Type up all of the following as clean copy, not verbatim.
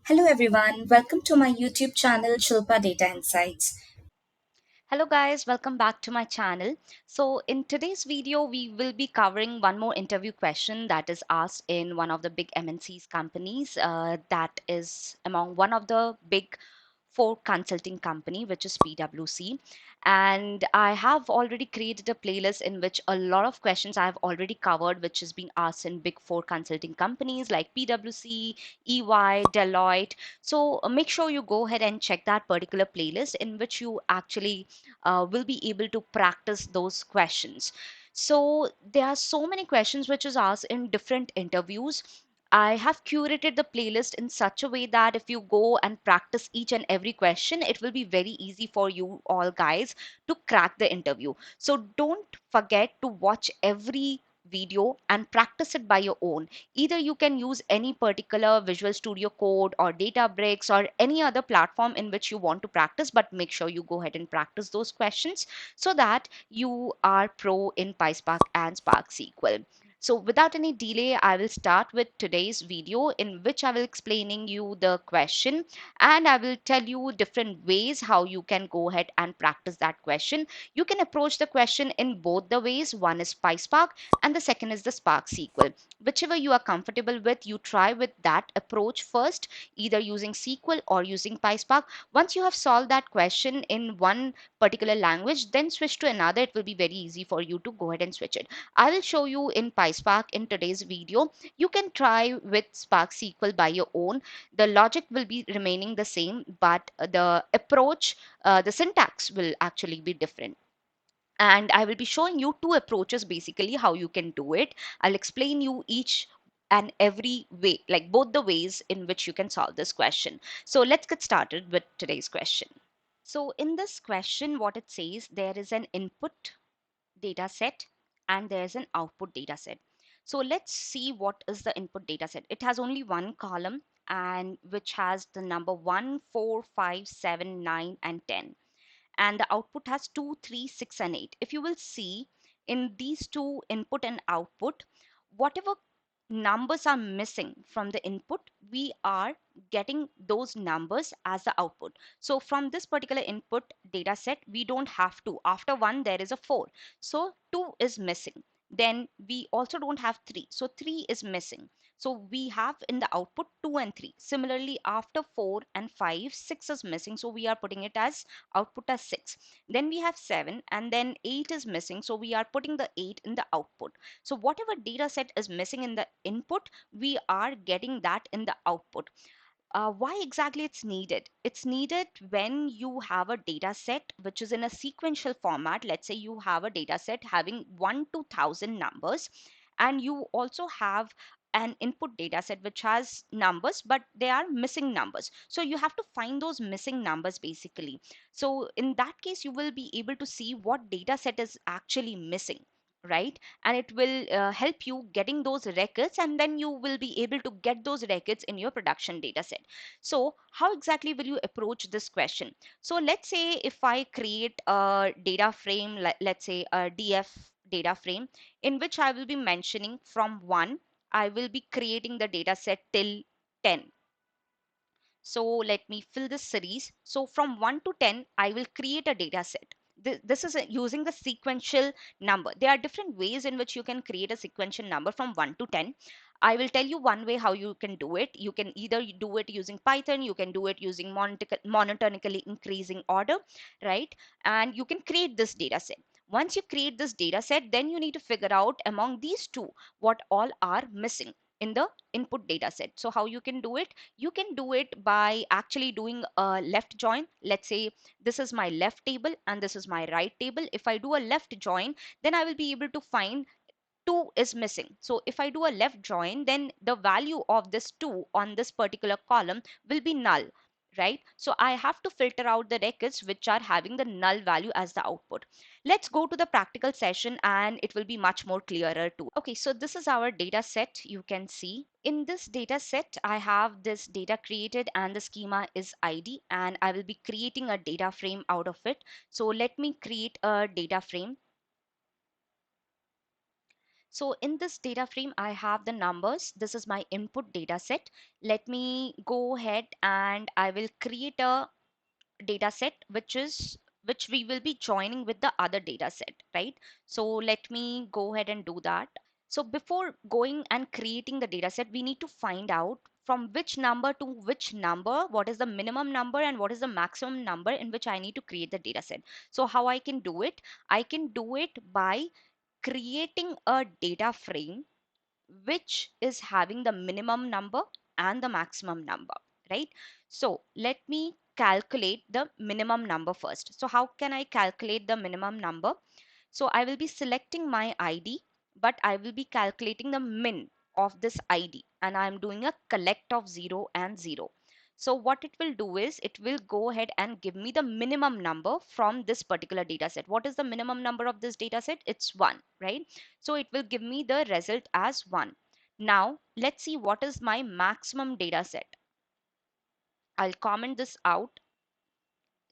Hello everyone, welcome to my YouTube channel Shilpa Data Insights. Hello guys, welcome back to my channel. So in today's video, we will be covering one more interview question that is asked in one of the big MNCs companies that is among one of the big four consulting company, which is PwC. And I have already created a playlist in which a lot of questions I have already covered, which is being asked in big four consulting companies like PwC, EY, Deloitte. So make sure you go ahead and check that particular playlist in which you actually will be able to practice those questions. So there are so many questions which is asked in different interviews. I have curated the playlist in such a way that if you go and practice each and every question, it will be very easy for you all guys to crack the interview. So don't forget to watch every video and practice it by your own. Either you can use any particular Visual Studio Code or Databricks or any other platform in which you want to practice, but make sure you go ahead and practice those questions so that you are pro in PySpark and Spark SQL. So without any delay, I will start with today's video in which I will explaining you the question and I will tell you different ways how you can go ahead and practice that question. You can approach the question in both the ways. One is PySpark and the second is the Spark SQL. Whichever you are comfortable with, you try with that approach first, either using SQL or using PySpark. Once you have solved that question in one particular language, then switch to another. It will be very easy for you to go ahead and switch it. I will show you in PySpark in today's video. You can try with Spark SQL by your own. The logic will be remaining the same, but the approach, the syntax will actually be different. And I will be showing you two approaches basically how you can do it. I'll explain you each and every way, like both the ways in which you can solve this question. So let's get started with today's question. So in this question, what it says, there is an input data set and there's an output data set. So let's see what is the input data set. It has only one column and which has the number 1, 4, 5, 7, 9, and 10. And the output has 2, 3, 6, and 8. If you will see in these two input and output, whatever numbers are missing from the input, we are getting those numbers as the output. So from this particular input data set, we don't have to. After 1, there is a 4. So 2 is missing. Then we also don't have 3. So 3 is missing. So we have in the output 2 and 3. Similarly, after 4 and 5, 6 is missing. So we are putting it as output as 6. Then we have 7 and then 8 is missing. So we are putting the 8 in the output. So whatever data set is missing in the input, we are getting that in the output. Why exactly it's needed? It's needed when you have a data set which is in a sequential format. Let's say you have a data set having 1 to 1000 numbers, and you also have an input data set which has numbers but they are missing numbers. So you have to find those missing numbers basically. So in that case, you will be able to see what data set is actually missing, right? And it will help you getting those records, and then you will be able to get those records in your production data set. So how exactly will you approach this question? So let's say if I create a data frame, let's say a df data frame in which I will be mentioning from 1, I will be creating the data set till 10. So let me fill this series. So from 1 to 10, I will create a data set. This is using the sequential number. There are different ways in which you can create a sequential number from 1 to 10. I will tell you one way how you can do it. You can either do it using Python, you can do it using monotonically increasing order, right? And you can create this data set. Once you create this data set, then you need to figure out among these two what all are missing in the input data set. So how you can do it? You can do it by actually doing a left join. Let's say this is my left table and this is my right table. If I do a left join, then I will be able to find 2 is missing. So if I do a left join, then the value of this 2 on this particular column will be null, right? So I have to filter out the records which are having the null value as the output. Let's go to the practical session and it will be much more clearer too. Okay, so this is our data set. You can see in this data set, I have this data created and the schema is ID, and I will be creating a data frame out of it. So let me create a data frame. So in this data frame, I have the numbers. This is my input data set. Let me go ahead and I will create a data set which we will be joining with the other data set, right? So let me go ahead and do that. So before going and creating the data set, we need to find out from which number to which number, what is the minimum number and what is the maximum number in which I need to create the data set. So how I can do it? I can do it by creating a data frame which is having the minimum number and the maximum number, right? So let me calculate the minimum number first. So how can I calculate the minimum number? So I will be selecting my ID, but I will be calculating the min of this ID, and I'm doing a collect of 0 and 0. So what it will do is it will go ahead and give me the minimum number from this particular data set. What is the minimum number of this data set? It's 1, right? So it will give me the result as 1. Now let's see what is my maximum data set. I'll comment this out.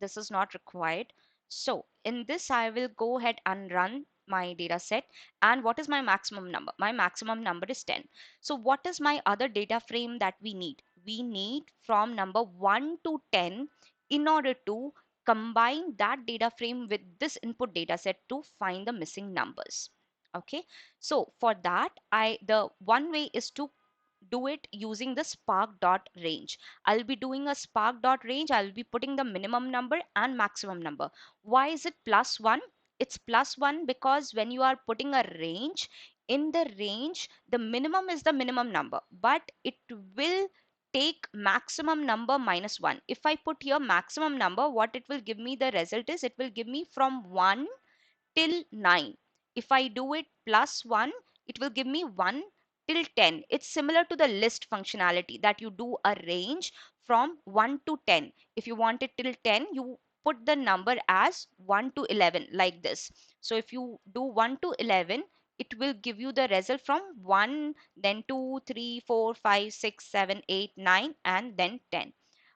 This is not required. So in this, I will go ahead and run my data set. And what is my maximum number? My maximum number is 10. So what is my other data frame that we need? We need from number 1 to 10 in order to combine that data frame with this input data set to find the missing numbers. Okay, so for that, the one way is to do it using the spark dot range. I'll be doing a spark dot range. I'll be putting the minimum number and maximum number. Why is it plus 1? It's plus 1 because when you are putting a range, in the range, the minimum is the minimum number, but it will take maximum number minus 1. If I put here maximum number, what it will give me, the result is it will give me from 1 till 9. If I do it plus 1, it will give me 1 till 10. It's similar to the list functionality that you do a range from 1 to 10. If you want it till 10, you put the number as 1 to 11 like this. So if you do 1 to 11, it will give you the result from 1, then 2, 3, 4, 5, 6, 7, 8, 9, and then 10.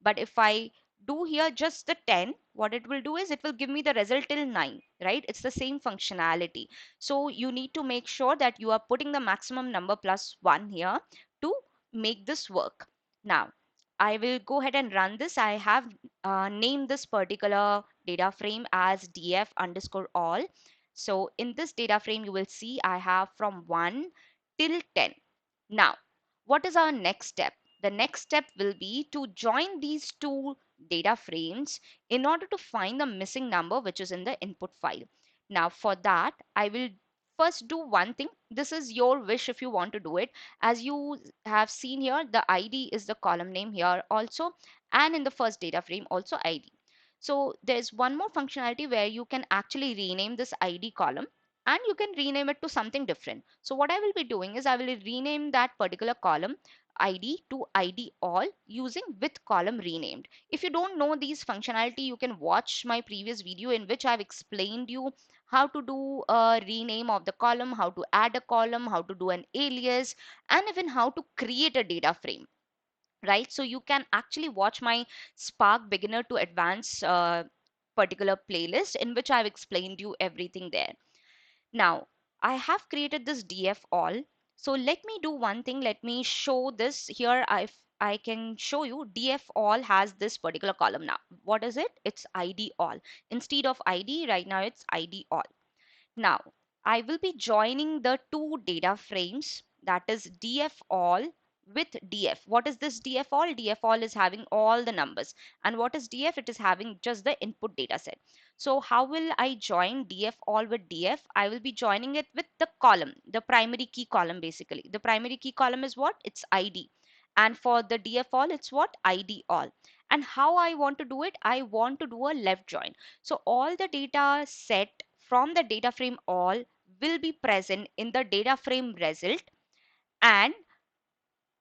But if I do here just the 10, what it will do is it will give me the result till 9, right? It's the same functionality. So you need to make sure that you are putting the maximum number plus 1 here to make this work. Now I will go ahead and run this. I have named this particular data frame as df underscore all. So in this data frame you will see I have from 1 till 10. Now what is our next step? The next step will be to join these two data frames in order to find the missing number which is in the input file. Now for that, I will first do one thing. This is your wish if you want to do it. As you have seen here, the ID is the column name here also, and in the first data frame also ID. So there's one more functionality where you can actually rename this ID column and you can rename it to something different. So what I will be doing is I will rename that particular column ID to ID all using with column renamed. If you don't know these functionality, you can watch my previous video in which I've explained you how to do a rename of the column, how to add a column, how to do an alias, and even how to create a data frame, right? So you can actually watch my Spark beginner to advanced particular playlist in which I've explained you everything there. Now, I have created this df all. So let me do one thing. Let me show this here. I can show you df all has this particular column now. What is it? It's id all. Instead of id, right now it's id all. Now, I will be joining the two data frames, that is df all with df. What is this df all? Df all is having all the numbers. And what is df? It is having just the input data set. So how will I join df all with df? I will be joining it with the column, the primary key column basically. The primary key column is what? It's id. And for the df all, it's what? id all. And how I want to do it? I want to do a left join. So all the data set from the data frame all will be present in the data frame result, and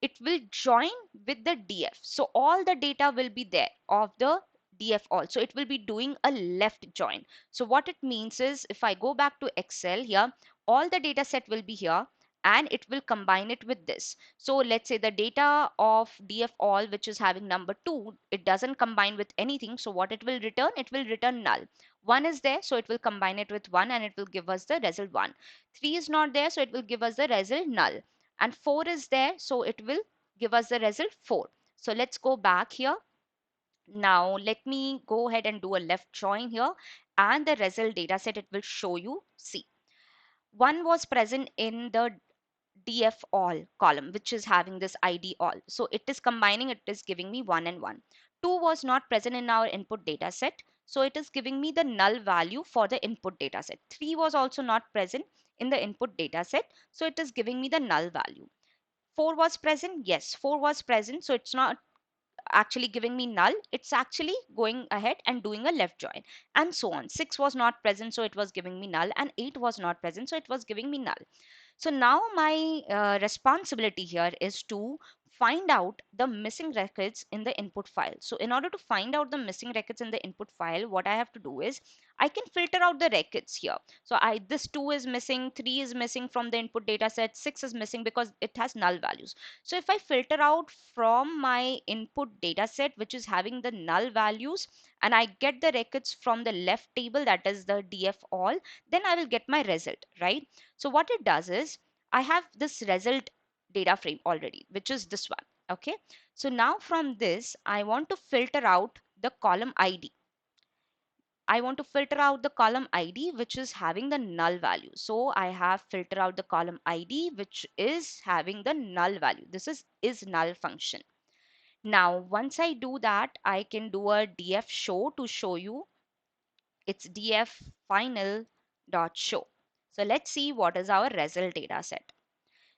it will join with the df. So all the data will be there of the df all. So it will be doing a left join. So what it means is if I go back to Excel here, all the data set will be here and it will combine it with this. So let's say the data of df all, which is having number 2, it doesn't combine with anything. So what it will return null. 1 is there, so it will combine it with 1 and it will give us the result 1. 3 is not there, so it will give us the result null. And 4 is there, so it will give us the result 4. So let's go back here. Now let me go ahead and do a left join here, and the result data set it will show you. See, 1 was present in the df all column, which is having this id all, so it is combining, it is giving me 1 and 1. 2 was not present in our input data set, so it is giving me the null value for the input data set. 3 was also not present in the input data set, so it is giving me the null value. 4 was present, yes, 4 was present, so it's not actually giving me null, it's actually going ahead and doing a left join, and so on. 6 was not present, so it was giving me null, and 8 was not present, so it was giving me null. So now my responsibility here is to find out the missing records in the input file. So in order to find out the missing records in the input file, what I have to do is I can filter out the records here. So this 2 is missing, 3 is missing from the input data set, 6 is missing because it has null values. So if I filter out from my input data set, which is having the null values, and I get the records from the left table, that is the df all, then I will get my result, right? So what it does is I have this result data frame already, which is this one. Okay. So now from this, I want to filter out the column ID. I want to filter out the column ID, which is having the null value. So I have filter out the column ID, which is having the null value. This is null function. Now, once I do that, I can do a df show to show you. It's df final dot show. So let's see what is our result data set.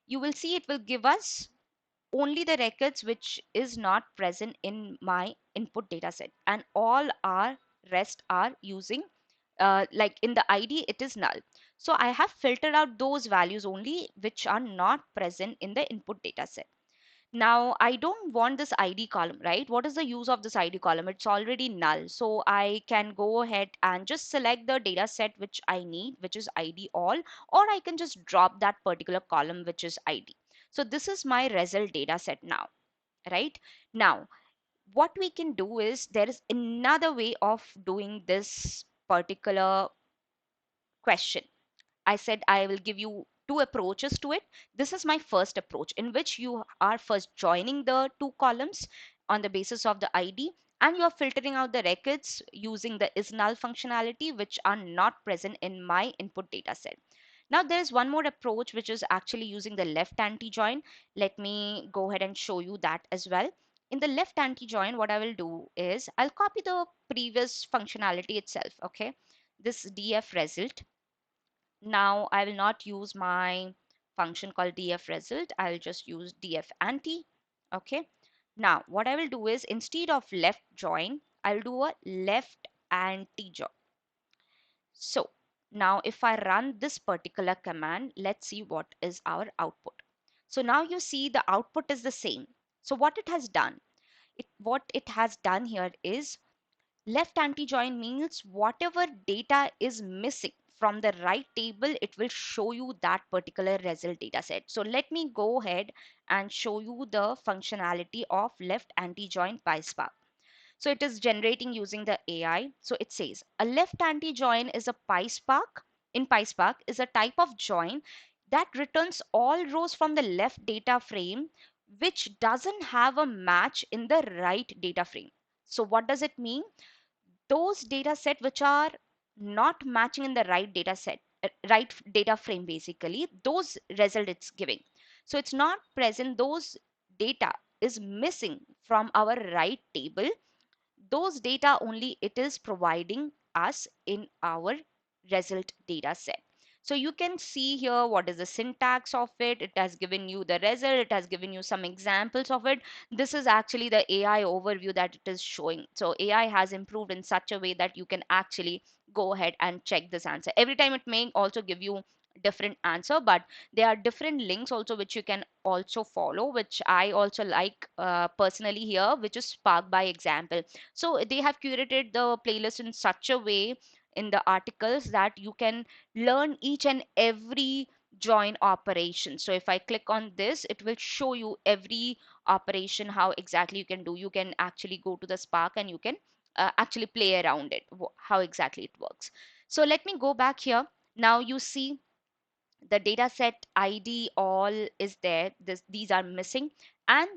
You will see it will give us only the records which is not present in my input data set, and all our rest are using like in the id it is null. So I have filtered out those values only which are not present in the input data set. Now I don't want this ID column, right? What is the use of this ID column? It's already null. So I can go ahead and just select the data set which I need, which is ID all, or I can just drop that particular column which is ID. So this is my result data set now, right? Now, what we can do is there is another way of doing this particular question. I said I will give you two approaches to it. This is my first approach, in which you are first joining the two columns on the basis of the ID, and you are filtering out the records using the is null functionality which are not present in my input data set. Now there is one more approach which is actually using the left anti-join. Let me go ahead and show you that as well. In the left anti-join, what I will do is I'll copy the previous functionality itself. Okay, this df result. Now I will not use my function called df result. I'll just use df anti. Okay. Now what I will do is instead of left join, I'll do a left anti join. So now if I run this particular command, let's see what is our output. So now you see the output is the same. So what it has done, what it has done here is left anti-join means whatever data is missing from the right table, it will show you that particular result data set. So let me go ahead and show you the functionality of left anti-join PySpark. So it is generating using the AI. So it says a left anti-join is a PySpark. In PySpark is a type of join that returns all rows from the left data frame which doesn't have a match in the right data frame. So what does it mean? Those data set which are not matching in the right data set, right data frame, basically those result it's giving. So it's not present, those data is missing from our right table, those data only it is providing us in our result data set. So you can see here what is the syntax of it. It has given you the result, it has given you some examples of it. This is actually the AI overview that it is showing. So AI has improved in such a way that you can actually go ahead and check this answer every time. It may also give you different answer, but there are different links also which you can also follow, which I also like personally here, which is spark by example. So they have curated the playlist in such a way in the articles that you can learn each and every join operation. So if I click on this, it will show you every operation, how exactly you can do. You can actually go to the Spark and you can actually play around it, how exactly it works. So let me go back here. Now you see the data set ID all is there. These are missing, and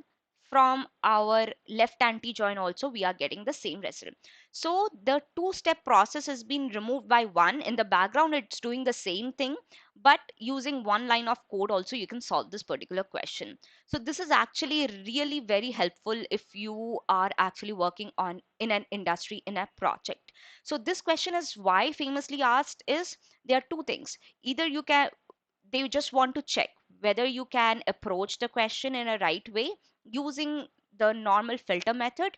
from our left anti-join also we are getting the same result. So the two-step process has been removed by one. In the background it's doing the same thing, but using one line of code also you can solve this particular question. So this is actually really very helpful if you are actually working on in an industry, in a project. So this question is why famously asked is, there are two things. Either you can, they just want to check whether you can approach the question in a right way using the normal filter method,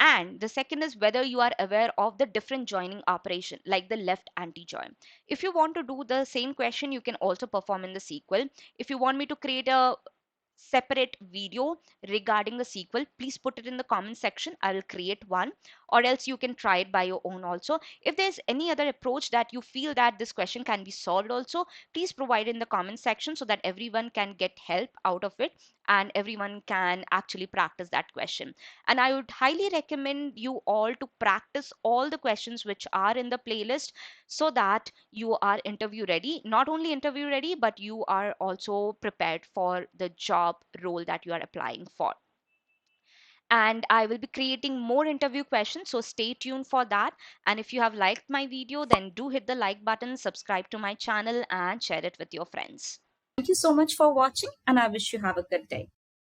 and the second is whether you are aware of the different joining operation like the left anti-join. If you want to do the same question, you can also perform in the SQL. If you want me to create a separate video regarding the SQL, please put it in the comment section. I will create one, or else you can try it by your own also. If there's any other approach that you feel that this question can be solved also, please provide in the comment section so that everyone can get help out of it and everyone can actually practice that question. And I would highly recommend you all to practice all the questions which are in the playlist so that you are interview ready. Not only interview ready, but you are also prepared for the job role that you are applying for. And I will be creating more interview questions, so stay tuned for that. And if you have liked my video, then do hit the like button, subscribe to my channel, and share it with your friends. Thank you so much for watching, and I wish you have a good day.